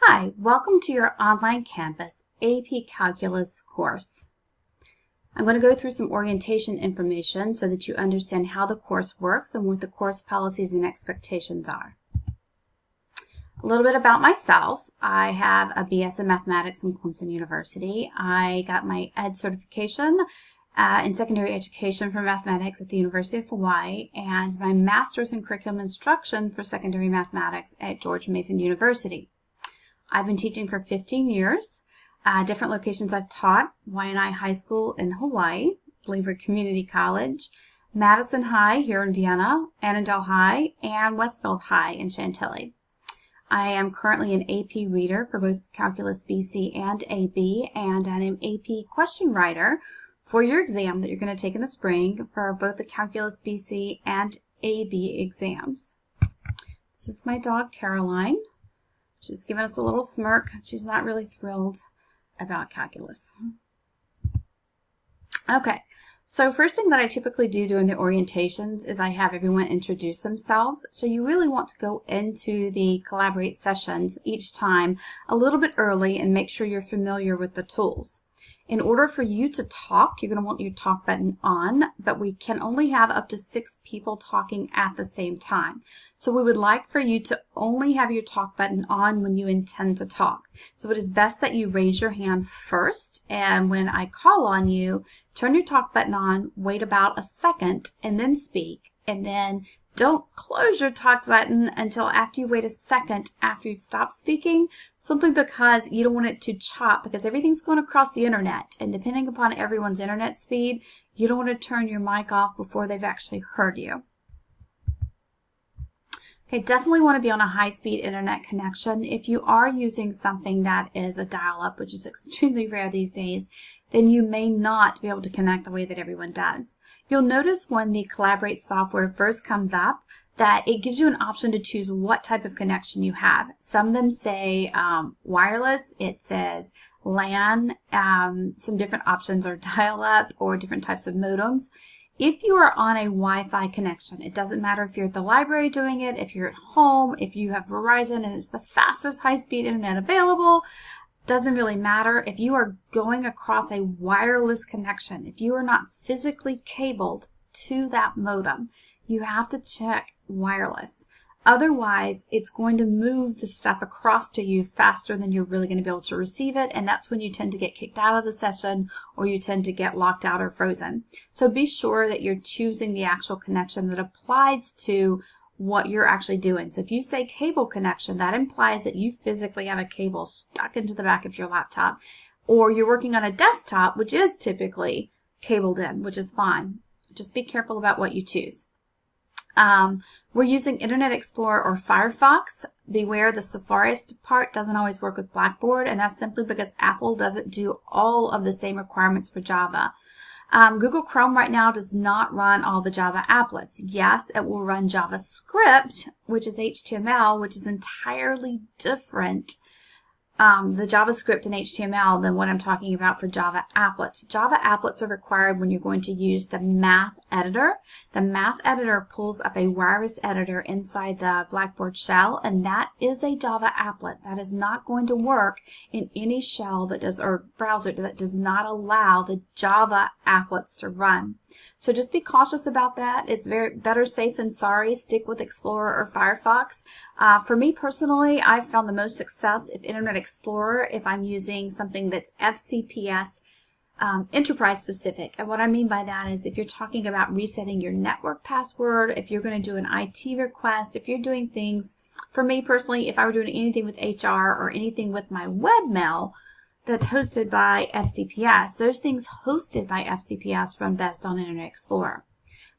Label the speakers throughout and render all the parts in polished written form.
Speaker 1: Hi, welcome to your online campus AP Calculus course. I'm going to go through some orientation information so that you understand how the course works and what the course policies and expectations are. A little bit about myself. I have a BS in Mathematics from Clemson University. I got my ED certification in secondary education for mathematics at the University of Hawaii and my master's in curriculum instruction for secondary mathematics at George Mason University. I've been teaching for 15 years. Different locations I've taught: Waianae High School in Hawaii, Believer Community College, Madison High here in Vienna, Annandale High, and Westfield High in Chantilly. I am currently an AP reader for both Calculus BC and AB, and I'm an AP question writer for your exam that you're going to take in the spring for both the Calculus BC and AB exams. This is my dog, Caroline. She's giving us a little smirk. She's not really thrilled about calculus. Okay, so first thing that I typically do during the orientations is I have everyone introduce themselves. So you really want to go into the Collaborate sessions each time a little bit early and make sure you're familiar with the tools. In order for you to talk, you're going to want your talk button on, but we can only have up to 6 people talking at the same time. So we would like for you to only have your talk button on when you intend to talk. So it is best that you raise your hand first, and when I call on you, turn your talk button on, wait about a second, and then speak, and then don't close your talk button until after you wait a second after you've stopped speaking, simply because you don't want it to chop, because everything's going across the internet, and depending upon everyone's internet speed, you don't want to turn your mic off before they've actually heard you. Okay, definitely want to be on a high-speed internet connection. If you are using something that is a dial-up, which is extremely rare these days, then you may not be able to connect the way that everyone does. You'll notice when the Collaborate software first comes up that it gives you an option to choose what type of connection you have. Some of them say wireless, it says LAN, some different options are dial-up or different types of modems. If you are on a Wi-Fi connection, it doesn't matter if you're at the library doing it, if you're at home, if you have Verizon and it's the fastest high-speed internet available, doesn't really matter. If you are going across a wireless connection, if you are not physically cabled to that modem, you have to check wireless. Otherwise, it's going to move the stuff across to you faster than you're really going to be able to receive it, and that's when you tend to get kicked out of the session or you tend to get locked out or frozen. So be sure that you're choosing the actual connection that applies to what you're actually doing. So if you say cable connection, that implies that you physically have a cable stuck into the back of your laptop, or you're working on a desktop, which is typically cabled in, which is fine. Just be careful about what you choose. We're using Internet Explorer or Firefox. Beware, the Safari part doesn't always work with Blackboard, and that's simply because Apple doesn't do all of the same requirements for Java. Google Chrome right now does not run all the Java applets. Yes, it will run JavaScript, which is HTML, which is entirely different, the JavaScript and HTML, than what I'm talking about for Java applets. Java applets are required when you're going to use the math editor. The math editor pulls up a wireless editor inside the Blackboard shell, and that is a Java applet. That is not going to work in any shell that does, or browser that does not allow the Java applets to run. So just be cautious about that. It's better safe than sorry. Stick with Explorer or Firefox. For me personally, I've found the most success if Internet Explorer if I'm using something that's FCPS enterprise specific. And what I mean by that is if you're talking about resetting your network password, if you're going to do an IT request, if you're doing things, for me personally, if I were doing anything with HR or anything with my webmail that's hosted by FCPS, those things hosted by FCPS run best on Internet Explorer.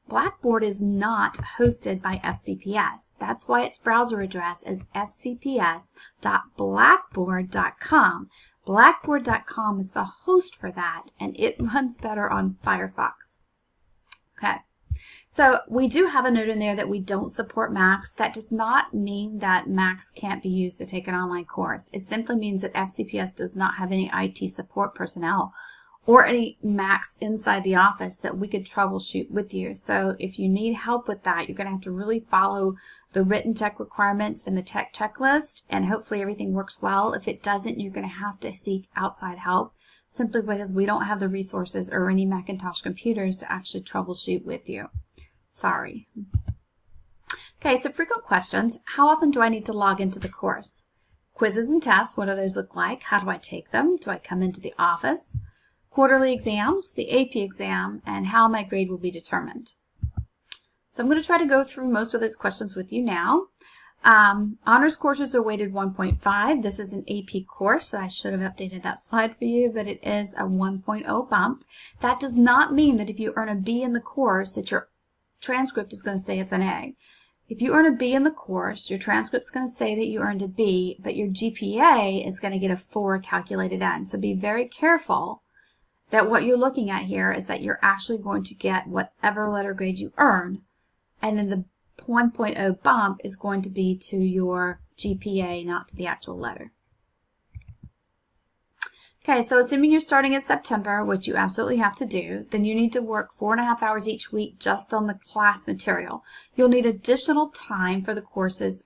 Speaker 1: Blackboard is not hosted by FCPS. That's why its browser address is fcps.blackboard.com. Blackboard.com is the host for that, and it runs better on Firefox. Okay, so we do have a note in there that we don't support Macs. That does not mean that Macs can't be used to take an online course. It simply means that FCPS does not have any IT support personnel or any Macs inside the office that we could troubleshoot with you. So if you need help with that, you're going to have to really follow the written tech requirements and the tech checklist, and hopefully everything works well. If it doesn't, you're going to have to seek outside help, simply because we don't have the resources or any Macintosh computers to actually troubleshoot with you. Sorry. Okay, so frequent questions. How often do I need to log into the course? Quizzes and tests, what do those look like? How do I take them? Do I come into the office? Quarterly exams, the AP exam, and how my grade will be determined. So I'm going to try to go through most of those questions with you now. Honors courses are weighted 1.5. This is an AP course, so I should have updated that slide for you, but it is a 1.0 bump. That does not mean that if you earn a B in the course that your transcript is going to say it's an A. If you earn a B in the course, your transcript is going to say that you earned a B, but your GPA is going to get a 4 calculated in. So be very careful that what you're looking at here is that you're actually going to get whatever letter grade you earn, and then the 1.0 bump is going to be to your GPA, not to the actual letter. Okay, so assuming you're starting in September, which you absolutely have to do, then you need to work 4.5 hours each week just on the class material. You'll need additional time for the course's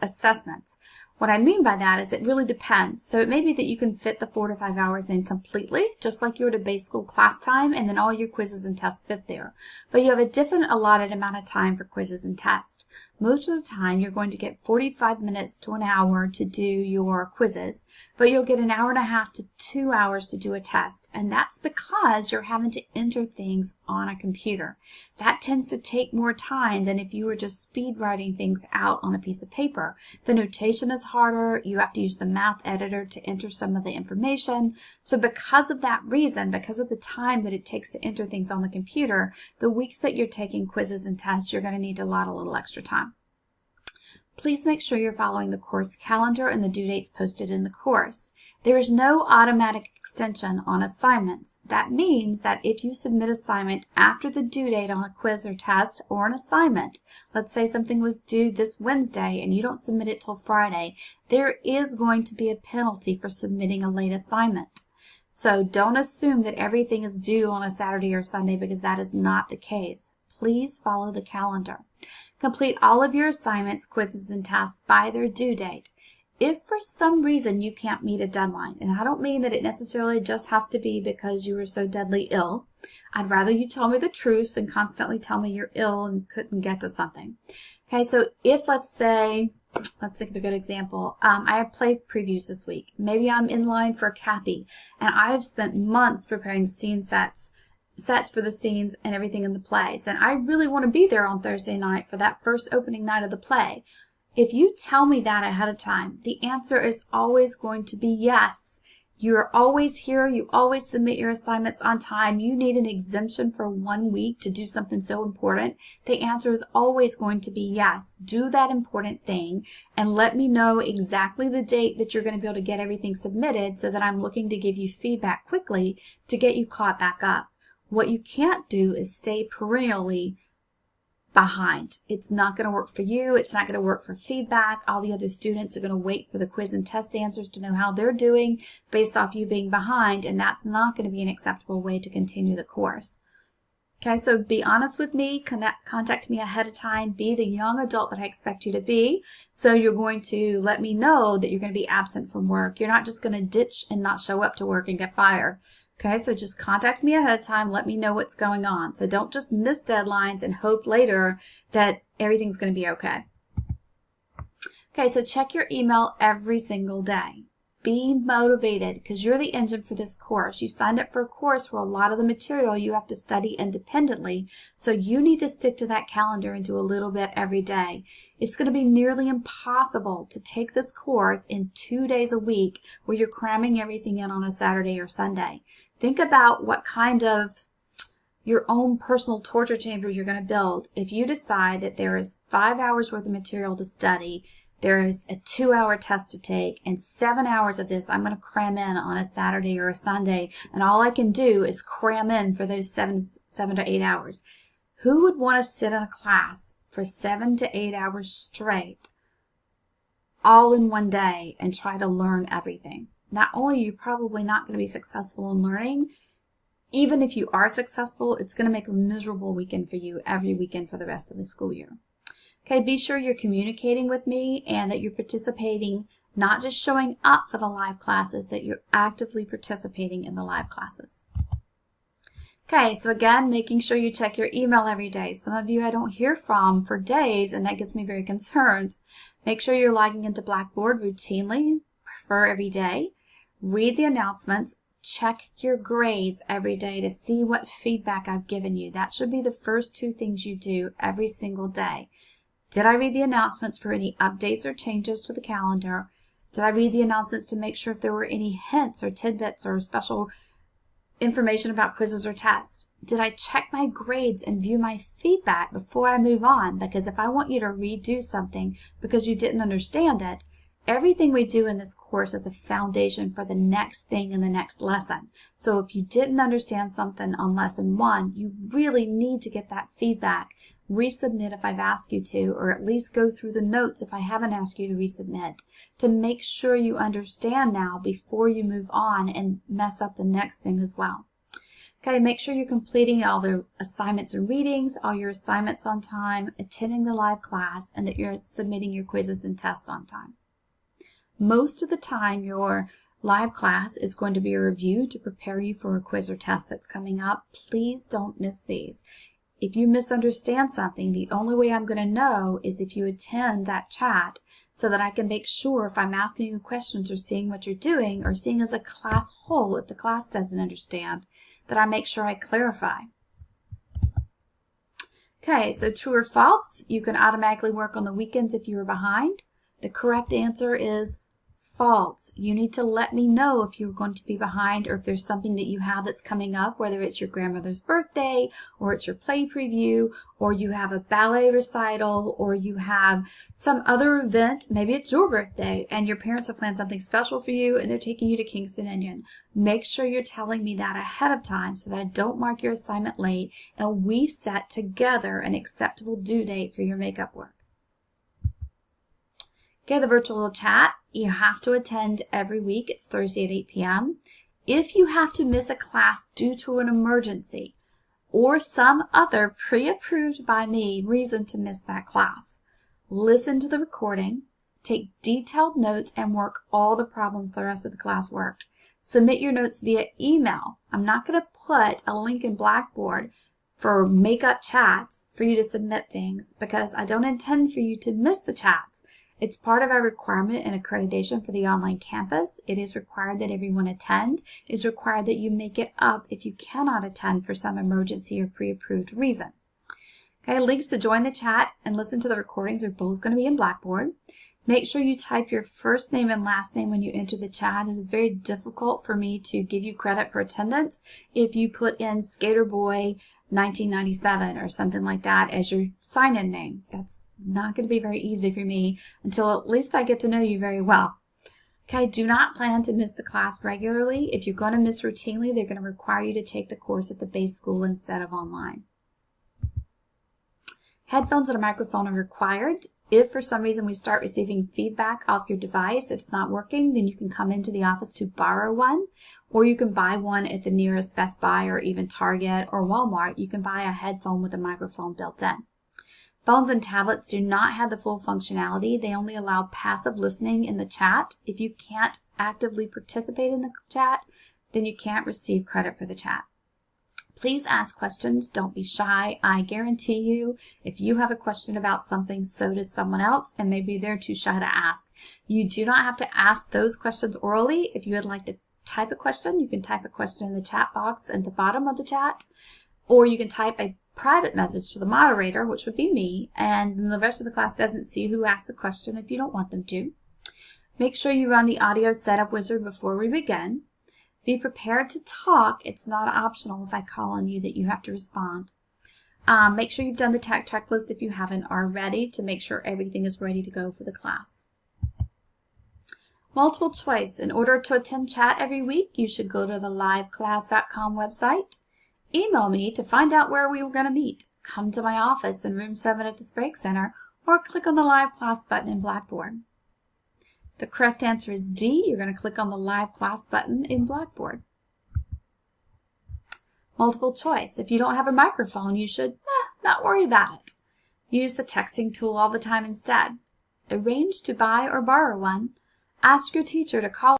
Speaker 1: assessments. What I mean by that is it really depends. So it may be that you can fit the 4 to 5 hours in completely, just like you would a base school class time, and then all your quizzes and tests fit there. But you have a different allotted amount of time for quizzes and tests. Most of the time, you're going to get 45 minutes to an hour to do your quizzes, but you'll get an hour and a half to 2 hours to do a test. And that's because you're having to enter things on a computer. That tends to take more time than if you were just speed writing things out on a piece of paper. The notation is harder. You have to use the math editor to enter some of the information. So because of that reason, because of the time that it takes to enter things on the computer, the weeks that you're taking quizzes and tests, you're going to need to allot a little extra time. Please make sure you're following the course calendar and the due dates posted in the course. There is no automatic extension on assignments. That means that if you submit assignment after the due date on a quiz or test or an assignment, let's say something was due this Wednesday and you don't submit it till Friday, there is going to be a penalty for submitting a late assignment. So don't assume that everything is due on a Saturday or Sunday, because that is not the case. Please follow the calendar. Complete all of your assignments, quizzes, and tests by their due date. If for some reason you can't meet a deadline, and I don't mean that it necessarily just has to be because you were so deadly ill, I'd rather you tell me the truth than constantly tell me you're ill and couldn't get to something. Okay, so if let's think of a good example. I have play previews this week. Maybe I'm in line for a Cappy, and I've spent months preparing scene sets for the scenes and everything in the play. Then I really want to be there on Thursday night for that first opening night of the play. If you tell me that ahead of time, the answer is always going to be yes. You're always here. You always submit your assignments on time. You need an exemption for 1 week to do something so important. The answer is always going to be yes. Do that important thing and let me know exactly the date that you're going to be able to get everything submitted, so that I'm looking to give you feedback quickly to get you caught back up. What you can't do is stay perennially behind. It's not going to work for you. It's not going to work for feedback. All the other students are going to wait for the quiz and test answers to know how they're doing based off you being behind, and that's not going to be an acceptable way to continue the course. Okay, so be honest with me. Contact me ahead of time. Be the young adult that I expect you to be. So you're going to let me know that you're going to be absent from work. You're not just going to ditch and not show up to work and get fired. Okay, so just contact me ahead of time. Let me know what's going on. So don't just miss deadlines and hope later that everything's going to be okay. Okay, so check your email every single day. Be motivated, because you're the engine for this course. You signed up for a course where a lot of the material you have to study independently, so you need to stick to that calendar and do a little bit every day. It's going to be nearly impossible to take this course in 2 days a week where you're cramming everything in on a Saturday or Sunday. Think about what kind of your own personal torture chamber you're going to build. If you decide that there is 5 hours worth of material to study, there is a 2-hour test to take, and 7 hours of this I'm going to cram in on a Saturday or a Sunday, and all I can do is cram in for those 7 to 8 hours. Who would want to sit in a class for 7 to 8 hours straight, all in one day, and try to learn everything? Not only are you probably not going to be successful in learning, Even if you are successful, it's going to make a miserable weekend for you every weekend for the rest of the school year. Okay, be sure you're communicating with me and that you're participating, not just showing up for the live classes, that you're actively participating in the live classes. Okay, so again, making sure you check your email every day. Some of you I don't hear from for days, and that gets me very concerned. Make sure you're logging into Blackboard routinely, prefer every day. Read the announcements. Check your grades every day to see what feedback I've given you. That should be the first two things you do every single day. Did I read the announcements for any updates or changes to the calendar? Did I read the announcements to make sure if there were any hints or tidbits or special information about quizzes or tests? Did I check my grades and view my feedback before I move on? Because if I want you to redo something because you didn't understand it, everything we do in this course is a foundation for the next thing in the next lesson. So if you didn't understand something on lesson 1, you really need to get that feedback. Resubmit if I've asked you to, or at least go through the notes if I haven't asked you to resubmit, to make sure you understand now before you move on and mess up the next thing as well. Okay, make sure you're completing all the assignments and readings, all your assignments on time, attending the live class, and that you're submitting your quizzes and tests on time. Most of the time, your live class is going to be a review to prepare you for a quiz or test that's coming up. Please don't miss these. If you misunderstand something, the only way I'm going to know is if you attend that chat so that I can make sure if I'm asking you questions or seeing what you're doing or seeing as a class whole, if the class doesn't understand, that I make sure I clarify. Okay, so true or false, you can automatically work on the weekends if you were behind. The correct answer is false. You need to let me know if you're going to be behind or if there's something that you have that's coming up, whether it's your grandmother's birthday or it's your play preview or you have a ballet recital or you have some other event. Maybe it's your birthday and your parents have planned something special for you and they're taking you to Kingston Indian. Make sure you're telling me that ahead of time so that I don't mark your assignment late and we set together an acceptable due date for your makeup work. Okay, the virtual chat, you have to attend every week. It's Thursday at 8 p.m. If you have to miss a class due to an emergency or some other pre-approved by me reason to miss that class, listen to the recording, take detailed notes, and work all the problems the rest of the class worked. Submit your notes via email. I'm not going to put a link in Blackboard for makeup chats for you to submit things because I don't intend for you to miss the chats. It's part of our requirement and accreditation for the online campus. It is required that everyone attend. It is required that you make it up if you cannot attend for some emergency or pre-approved reason. Okay, links to join the chat and listen to the recordings are both going to be in Blackboard. Make sure you type your first name and last name when you enter the chat. It is very difficult for me to give you credit for attendance if you put in Skater Boy 1997 or something like that as your sign-in name. That's not going to be very easy for me until at least I get to know you very well. Okay, do not plan to miss the class regularly. If you're going to miss routinely, they're going to require you to take the course at the base school instead of online. Headphones and a microphone are required. If for some reason we start receiving feedback off your device, it's not working, then you can come into the office to borrow one, or you can buy one at the nearest Best Buy or even Target or Walmart. You can buy a headphone with a microphone built in. Phones and tablets do not have the full functionality. They only allow passive listening in the chat. If you can't actively participate in the chat, then you can't receive credit for the chat. Please ask questions. Don't be shy. I guarantee you, if you have a question about something, so does someone else, and maybe they're too shy to ask. You do not have to ask those questions orally. If you would like to type a question, you can type a question in the chat box at the bottom of the chat, or you can type a private message to the moderator, which would be me, and the rest of the class doesn't see who asked the question if you don't want them to. Make sure you run the audio setup wizard before we begin. Be prepared to talk. It's not optional if I call on you that you have to respond. Make sure you've done the tech checklist if you haven't already to make sure everything is ready to go for the class. Multiple choice. In order to attend chat every week, you should go to the liveclass.com website. Email me to find out where we were going to meet. Come to my office in room 7 at the Sprague Center or click on the Live Class button in Blackboard. The correct answer is D. You're going to click on the Live Class button in Blackboard. Multiple choice. If you don't have a microphone, you should not worry about it. Use the texting tool all the time instead. Arrange to buy or borrow one. Ask your teacher to call